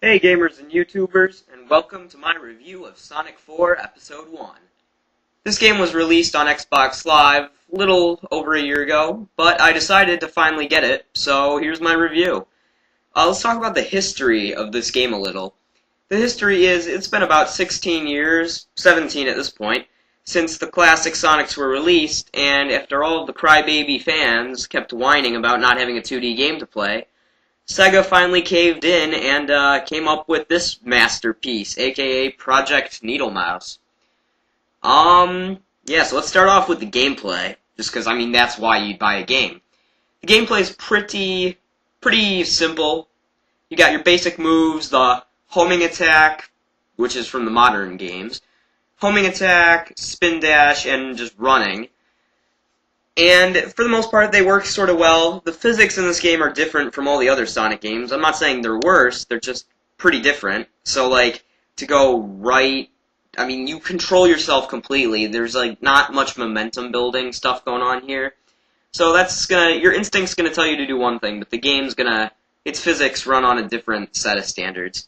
Hey gamers and YouTubers, and welcome to my review of Sonic 4 Episode 1. This game was released on Xbox Live a little over a year ago, but I decided to finally get it, so here's my review. Let's talk about the history of this game a little. The history is, it's been about 16 years, 17 at this point, since the classic Sonics were released, and after all of the crybaby fans kept whining about not having a 2D game to play, Sega finally caved in and came up with this masterpiece, aka Project Needle Mouse. Yeah, so let's start off with the gameplay, just because, I mean, that's why you'd buy a game. The gameplay is pretty simple. You got your basic moves, the homing attack, which is from the modern games, homing attack, spin dash, and just running. And for the most part, they work sort of well. The physics in this game are different from all the other Sonic games. I'm not saying they're worse, they're just pretty different. So, like, to go right, I mean, you control yourself completely. There's, like, not much momentum building stuff going on here. So that's your instinct's gonna tell you to do one thing, but the game's its physics run on a different set of standards.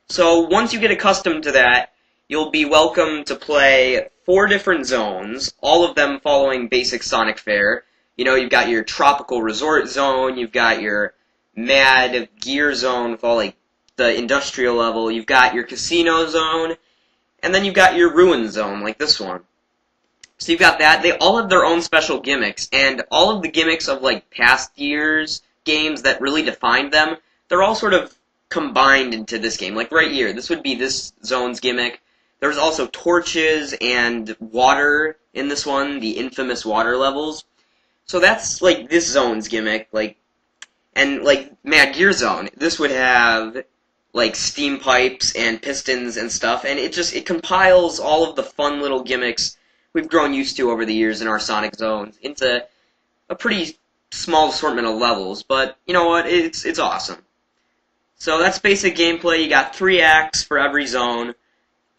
So once you get accustomed to that, you'll be welcome to play 4 different zones, all of them following basic Sonic fare. You know, you've got your tropical resort zone, you've got your mad gear zone with all, like, the industrial level, you've got your casino zone, and then you've got your ruin zone, like this one. So you've got that. They all have their own special gimmicks, and all of the gimmicks of, like, past years' games that really defined them, they're all sort of combined into this game. Like, right here, this would be this zone's gimmick. There's also torches and water in this one, the infamous water levels. So that's, like, this zone's gimmick, like, and, like, Mad Gear Zone, this would have, like, steam pipes and pistons and stuff, and it compiles all of the fun little gimmicks we've grown used to over the years in our Sonic zones into a pretty small assortment of levels, but, you know what, it's awesome. So that's basic gameplay. You got 3 acts for every zone.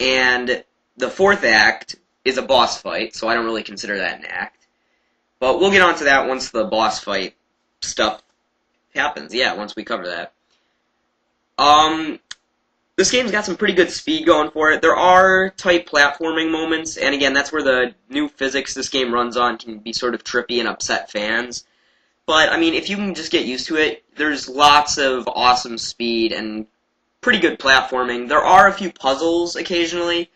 And the 4th act is a boss fight, so I don't really consider that an act. But we'll get onto that once the boss fight stuff happens. Yeah, once we cover that. This game's got some pretty good speed going for it. There are tight platforming moments, and again, that's where the new physics this game runs on can be sort of trippy and upset fans. But, I mean, if you can just get used to it, there's lots of awesome speed and pretty good platforming. There are a few puzzles occasionally,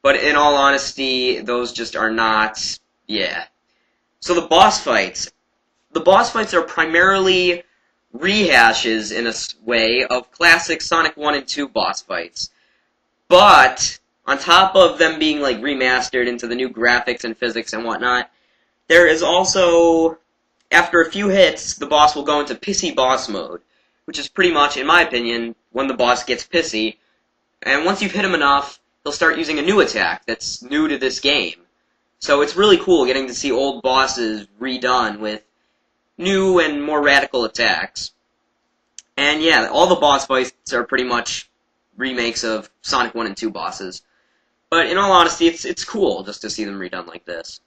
but in all honesty, those just are not, yeah. So the boss fights are primarily rehashes, in a way, of classic Sonic 1 and 2 boss fights. But, on top of them being, like, remastered into the new graphics and physics and whatnot, there is also, after a few hits, the boss will go into pissy boss mode, which is pretty much, in my opinion, when the boss gets pissy. And once you've hit him enough, he'll start using a new attack that's new to this game. So it's really cool getting to see old bosses redone with new and more radical attacks. And yeah, all the boss fights are pretty much remakes of Sonic 1 and 2 bosses. But in all honesty, it's cool just to see them redone like this.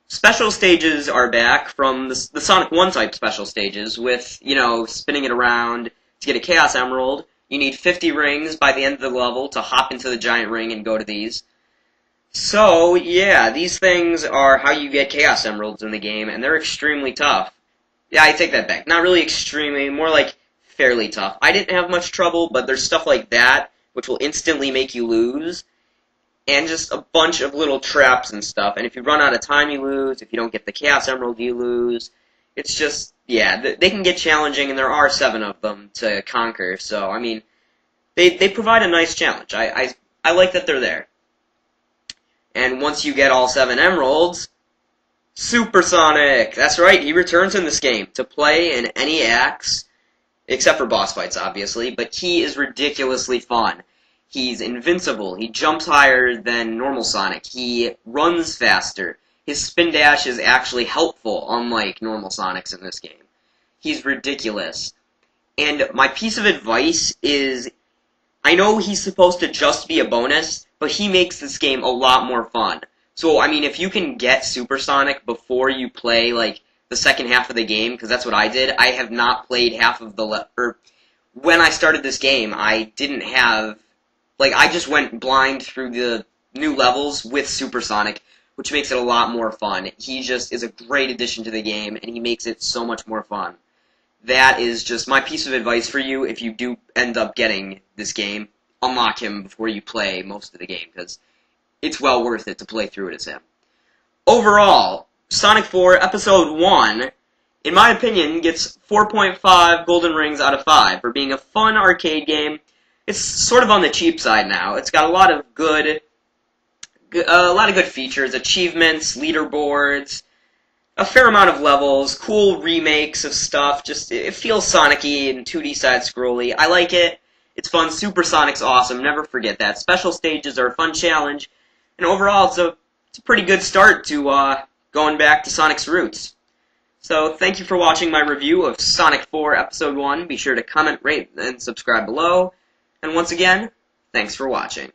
Special stages are back from the Sonic 1 type special stages with, you know, spinning it around to get a Chaos Emerald. You need 50 rings by the end of the level to hop into the giant ring and go to these. So, yeah, these things are how you get Chaos Emeralds in the game, and they're extremely tough. Yeah, I take that back. Not really extremely, more like fairly tough. I didn't have much trouble, but there's stuff like that which will instantly make you lose. And just a bunch of little traps and stuff. And if you run out of time, you lose. If you don't get the Chaos Emerald, you lose. It's just, yeah, they can get challenging, and there are 7 of them to conquer. So, I mean, they provide a nice challenge. I like that they're there. And once you get all 7 emeralds, Super Sonic! That's right, he returns in this game to play in any acts, except for boss fights, obviously, but he is ridiculously fun. He's invincible. He jumps higher than normal Sonic. He runs faster. His spin dash is actually helpful, unlike normal Sonics in this game. He's ridiculous. And my piece of advice is, I know he's supposed to just be a bonus, but he makes this game a lot more fun. So, I mean, if you can get Super Sonic before you play, like, the second half of the game, because that's what I did, I have not played half of the when I started this game, I didn't have, like, I just went blind through the new levels with Supersonic, which makes it a lot more fun. He just is a great addition to the game, and he makes it so much more fun. That is just my piece of advice for you if you do end up getting this game. Unlock him before you play most of the game, because it's well worth it to play through it as him. Overall, Sonic 4 Episode 1, in my opinion, gets 4.5 golden rings out of 5 for being a fun arcade game. It's sort of on the cheap side now. It's got a lot of good features, achievements, leaderboards, a fair amount of levels, cool remakes of stuff. Just it feels Sonic-y and 2D side-scrolly. I like it. It's fun. Supersonic's awesome. Never forget that. Special stages are a fun challenge, and overall, it's a pretty good start to going back to Sonic's roots. So, thank you for watching my review of Sonic 4 Episode 1. Be sure to comment, rate, and subscribe below. And once again, thanks for watching.